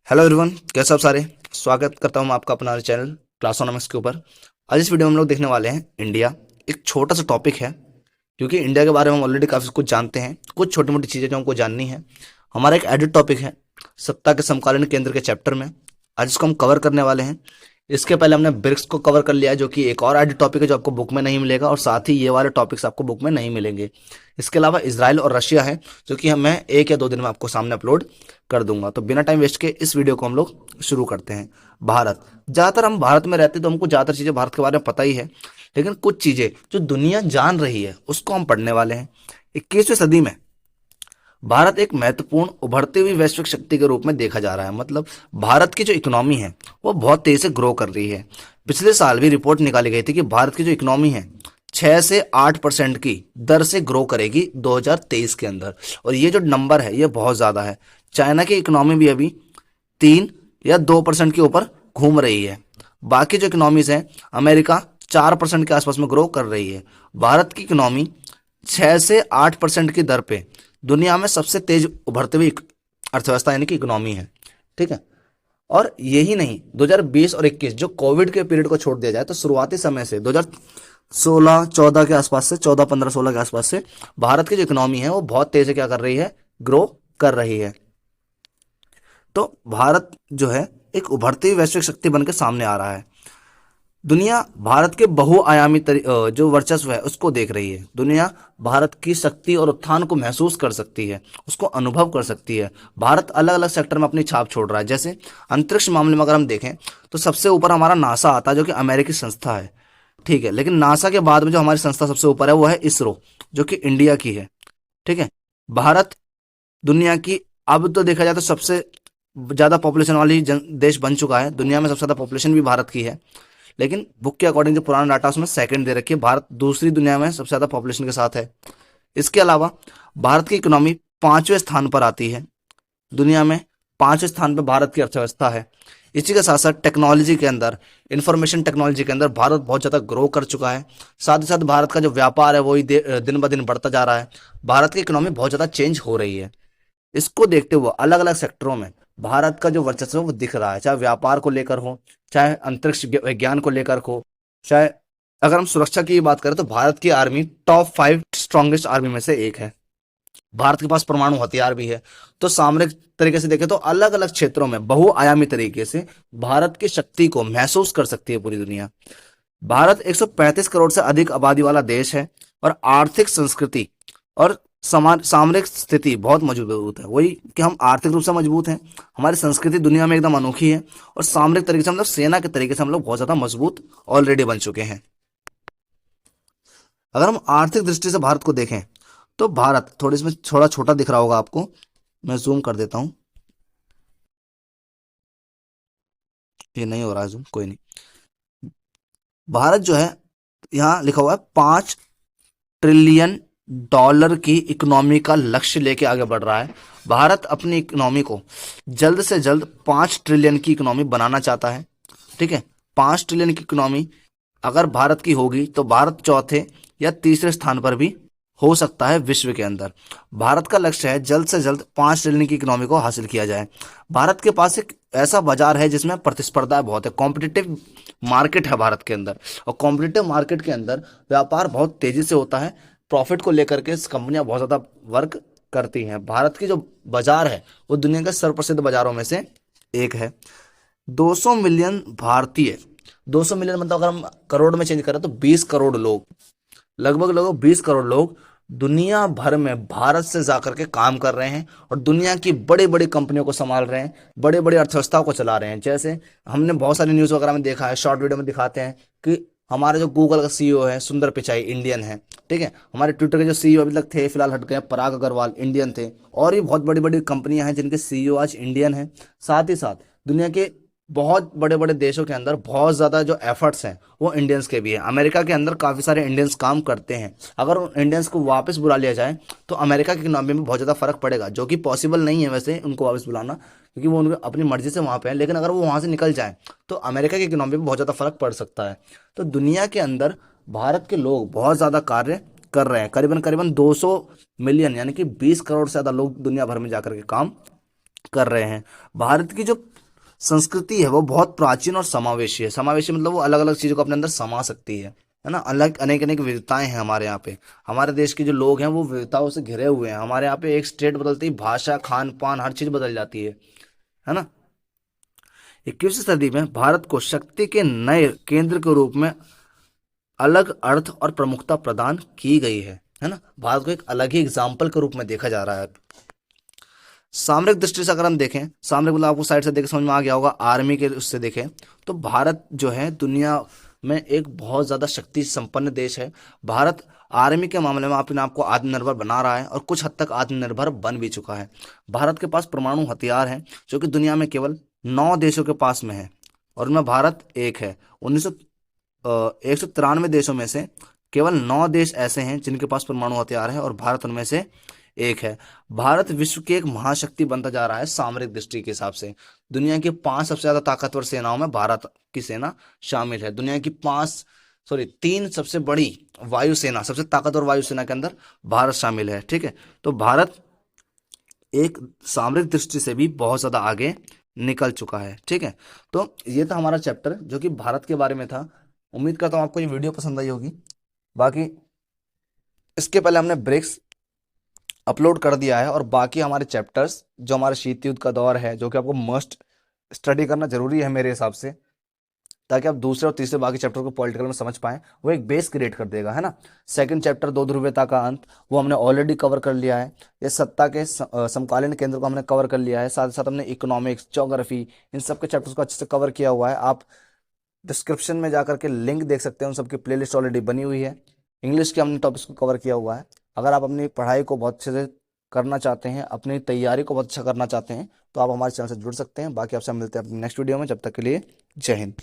Hello everyone, कैसे आप सारे। स्वागत करता हूं मैं आपका अपना चैनल क्लासोनॉमिक्स के ऊपर। आज इस वीडियो में हम लोग देखने वाले हैं इंडिया। एक छोटा सा टॉपिक है, क्योंकि इंडिया के बारे में हम ऑलरेडी काफ़ी कुछ जानते हैं। कुछ छोटी मोटी चीज़ें जो हमको जाननी है। हमारा एक एडिट टॉपिक है सत्ता के समकालीन केंद्र के चैप्टर में। आज इसको हम कवर करने वाले हैं। इसके पहले हमने ब्रिक्स को कवर कर लिया है, जो कि एक और एडिट टॉपिक है जो आपको बुक में नहीं मिलेगा, और साथ ही ये वाले टॉपिक्स आपको बुक में नहीं मिलेंगे। इसके अलावा इसराइल और रशिया है, जो कि मैं 1 या 2 दिन में आपको सामने अपलोड कर दूंगा। तो बिना टाइम वेस्ट के इस वीडियो को हम लोग शुरू करते हैं। भारत, ज़्यादातर हम भारत में रहते हैं तो हमको ज़्यादातर चीज़ें भारत के बारे में पता ही है, लेकिन कुछ चीज़ें जो दुनिया जान रही है उसको हम पढ़ने वाले हैं। 21वीं सदी में भारत एक महत्वपूर्ण उभरती हुई वैश्विक शक्ति के रूप में देखा जा रहा है। मतलब भारत की जो इकोनॉमी है वो बहुत तेजी से ग्रो कर रही है। पिछले साल भी रिपोर्ट निकाली गई थी कि भारत की जो इकोनॉमी है 6 से 8% की दर से ग्रो करेगी 2023 के अंदर, और ये जो नंबर है ये बहुत ज़्यादा है। चाइना की इकोनॉमी भी अभी 3 या 2% के ऊपर घूम रही है। बाकी जो इकोनॉमीज हैं, अमेरिका 4% के आसपास में ग्रो कर रही है। भारत की इकोनॉमी 6 से 8% की दर पे दुनिया में सबसे तेज उभरती हुई अर्थव्यवस्था यानी कि इकोनॉमी है। ठीक है, और यही नहीं, 2020 और 21 जो कोविड के पीरियड को छोड़ दिया जाए तो शुरुआती समय से 2016-14 के आसपास से 14-15-16 के आसपास से भारत की जो इकोनॉमी है वो बहुत तेज से क्या कर रही है, ग्रो कर रही है। तो भारत जो है एक उभरती हुई वैश्विक शक्ति बनकर सामने आ रहा है। दुनिया भारत के बहुआयामी जो वर्चस्व है उसको देख रही है। दुनिया भारत की शक्ति और उत्थान को महसूस कर सकती है, उसको अनुभव कर सकती है। भारत अलग अलग सेक्टर में अपनी छाप छोड़ रहा है। जैसे अंतरिक्ष मामले में अगर हम देखें तो सबसे ऊपर हमारा नासा आता है, जो कि अमेरिकी संस्था है। ठीक है, लेकिन नासा के बाद में जो हमारी संस्था सबसे ऊपर है वो है इसरो, जो कि इंडिया की है। ठीक है, भारत दुनिया की, अब तो देखा जाए तो सबसे ज़्यादा पॉपुलेशन वाली देश बन चुका है। दुनिया में सबसे ज़्यादा पॉपुलेशन भी भारत की है, लेकिन बुक के अकॉर्डिंग जो पुराना डाटा उसमें सेकंड दे रखी है। भारत दूसरी दुनिया में सबसे ज़्यादा पॉपुलेशन के साथ है। इसके अलावा भारत की इकोनॉमी 5वें स्थान पर आती है दुनिया में। 5वें स्थान पर भारत की अर्थव्यवस्था है। इसी के साथ साथ टेक्नोलॉजी के अंदर, इंफॉर्मेशन टेक्नोलॉजी के अंदर भारत बहुत ज़्यादा ग्रो कर चुका है। साथ ही साथ भारत का जो व्यापार है वही दिन ब दिन बढ़ता जा रहा है। भारत की इकोनॉमी बहुत ज़्यादा चेंज हो रही है। इसको देखते हुए अलग अलग सेक्टरों में भारत का जो वर्चस्व है वो दिख रहा है, चाहे व्यापार को लेकर हो, चाहे अंतरिक्ष विज्ञान को लेकर हो, चाहे अगर हम सुरक्षा की बात करें तो भारत की आर्मी टॉप 5 स्ट्रॉन्गेस्ट आर्मी में से एक है। भारत के पास परमाणु हथियार भी है। तो सामरिक तरीके से देखें तो अलग अलग क्षेत्रों में बहुआयामी तरीके से भारत की शक्ति को महसूस कर सकती है पूरी दुनिया। भारत 135 करोड़ से अधिक आबादी वाला देश है, और आर्थिक संस्कृति और समान सामरिक स्थिति बहुत मजबूत है। वही कि हम आर्थिक रूप से मजबूत हैं, हमारी संस्कृति दुनिया में एकदम अनोखी है, और सामरिक तरीके से हम लोग, सेना के तरीके से हम लोग बहुत ज्यादा मजबूत ऑलरेडी बन चुके हैं। अगर हम आर्थिक दृष्टि से भारत को देखें तो भारत थोड़ी, इसमें थोड़ा छोटा दिख रहा होगा आपको, मैं जूम कर देता हूँ। ये नहीं हो रहा है जूम, कोई नहीं। भारत जो है, यहाँ लिखा हुआ है 5 ट्रिलियन डॉलर की इकोनॉमी का लक्ष्य लेके आगे बढ़ रहा है। भारत अपनी इकोनॉमी को जल्द से जल्द 5 ट्रिलियन की इकोनॉमी बनाना चाहता है। ठीक है, 5 ट्रिलियन की इकोनॉमी अगर भारत की होगी तो भारत चौथे या तीसरे स्थान पर भी हो सकता है विश्व के अंदर। भारत का लक्ष्य है जल्द से जल्द 5 ट्रिलियन की इकोनॉमी को हासिल किया जाए। भारत के पास एक ऐसा बाजार है जिसमें प्रतिस्पर्धा बहुत है, कॉम्पिटिटिव मार्केट है भारत के अंदर, और कॉम्पिटिटिव मार्केट के अंदर व्यापार बहुत तेजी से होता है। प्रॉफिट को लेकर के कंपनियां बहुत ज़्यादा वर्क करती हैं। भारत की जो बाजार है वो दुनिया के सर्वप्रसिद्ध बाजारों में से एक है। 200 मिलियन भारतीय, 200 मिलियन मतलब अगर हम करोड़ में चेंज करें तो 20 करोड़ लोग, लगभग लगभग 20 करोड़ लोग दुनिया भर में भारत से जाकर के काम कर रहे हैं, और दुनिया की बड़ी बड़ी कंपनियों को संभाल रहे हैं, बड़े बड़े अर्थव्यवस्थाओं को चला रहे हैं। जैसे हमने बहुत सारी न्यूज़ वगैरह में देखा है, शॉर्ट वीडियो में दिखाते हैं कि हमारे जो गूगल का सीईओ है सुंदर पिचाई इंडियन है। ठीक है, हमारे ट्विटर के जो सीईओ अभी तक थे, फिलहाल हट गए, पराग अग्रवाल इंडियन थे, और भी बहुत बड़ी बड़ी कंपनियां हैं जिनके सीईओ आज इंडियन हैं। साथ ही साथ दुनिया के बहुत बड़े बड़े देशों के अंदर बहुत ज़्यादा जो एफर्ट्स हैं वो इंडियंस के भी हैं। अमेरिका के अंदर काफ़ी सारे इंडियंस काम करते हैं। अगर उन इंडियंस को वापस बुला लिया जाए तो अमेरिका की इकोनॉमी में बहुत ज़्यादा फर्क पड़ेगा, जो कि पॉसिबल नहीं है वैसे उनको वापस बुलाना, क्योंकि वो उनकी अपनी मर्जी से वहाँ पे हैं। लेकिन अगर वो वहाँ से निकल जाए तो अमेरिका की इकोनॉमी में बहुत ज़्यादा फर्क पड़ सकता है। तो दुनिया के अंदर भारत के लोग बहुत ज़्यादा कार्य कर रहे हैं। करीबन करीबन 200 मिलियन यानी कि 20 करोड़ से ज़्यादा लोग दुनिया भर में जाकर के काम कर रहे हैं। भारत की जो संस्कृति है वो बहुत प्राचीन और समावेशी है। समावेशी मतलब वो अलग अलग चीजों को अपने अंदर समा सकती है ना। अलग अनेक अनेक विविधताएं हैं हमारे यहाँ पे। हमारे देश के जो लोग हैं वो विविधताओं से घिरे हुए हैं। हमारे यहाँ पे एक स्टेट बदलती ही भाषा, खान पान, हर चीज बदल जाती है ना। 21वीं सदी में भारत को शक्ति के नए केंद्र के रूप में अलग अर्थ और प्रमुखता प्रदान की गई है ना। भारत को एक अलग ही एग्जाम्पल के रूप में देखा जा रहा है। सामरिक दृष्टि से अगर हम देखें, सामरिक मतलब आपको साइड से देख समझ में आ गया होगा, आर्मी के उससे देखें तो भारत जो है दुनिया में एक बहुत ज्यादा शक्ति संपन्न देश है। भारत आर्मी के मामले में अपने आप को आत्मनिर्भर बना रहा है और कुछ हद तक आत्मनिर्भर बन भी चुका है। भारत के पास परमाणु हथियार हैं जो कि दुनिया में केवल 9 देशों के पास में है और उनमें भारत एक है। 193 देशों में से केवल 9 देश ऐसे हैं जिनके पास परमाणु हथियार है और भारत उनमें से एक है। भारत विश्व की एक महाशक्ति बनता जा रहा है सामरिक दृष्टि के हिसाब से। दुनिया की 5 सबसे ज्यादा ताकतवर सेनाओं में भारत की सेना शामिल है। दुनिया की 3 सबसे बड़ी वायुसेना, सबसे ताकतवर वायुसेना के अंदर भारत शामिल है। ठीक है, तो भारत एक सामरिक दृष्टि से भी बहुत ज्यादा आगे निकल चुका है। ठीक है, तो ये था हमारा चैप्टर जो कि भारत के बारे में था। उम्मीद करता हूँ आपको ये वीडियो पसंद आई होगी। बाकी इसके पहले हमने ब्रिक्स अपलोड कर दिया है और बाकी हमारे चैप्टर्स जो हमारे शीत युद्ध का दौर है, जो कि आपको मस्ट स्टडी करना जरूरी है मेरे हिसाब से, ताकि आप दूसरे और तीसरे बाकी चैप्टर को पॉलिटिकल में समझ पाएं, वो एक बेस क्रिएट कर देगा, है ना। सेकंड चैप्टर 2 ध्रुवीयता का अंत, वो हमने ऑलरेडी कवर कर लिया है। ये सत्ता के समकालीन केंद्र को हमने कवर कर लिया है। साथ ही साथ हमने इकोनॉमिक्स, ज्योग्राफी, इन सब के चैप्टर्स को अच्छे से कवर किया हुआ है। आप डिस्क्रिप्शन में जाकर के लिंक देख सकते हैं, उन सबकी प्लेलिस्ट ऑलरेडी बनी हुई है। इंग्लिश के हमने टॉपिक्स को कवर किया हुआ है। अगर आप अपनी पढ़ाई को बहुत अच्छे से करना चाहते हैं, अपनी तैयारी को बहुत अच्छा करना चाहते हैं, तो आप हमारे चैनल से जुड़ सकते हैं। बाकी आपसे मिलते हैं अपने नेक्स्ट वीडियो में। जब तक के लिए जय हिंद।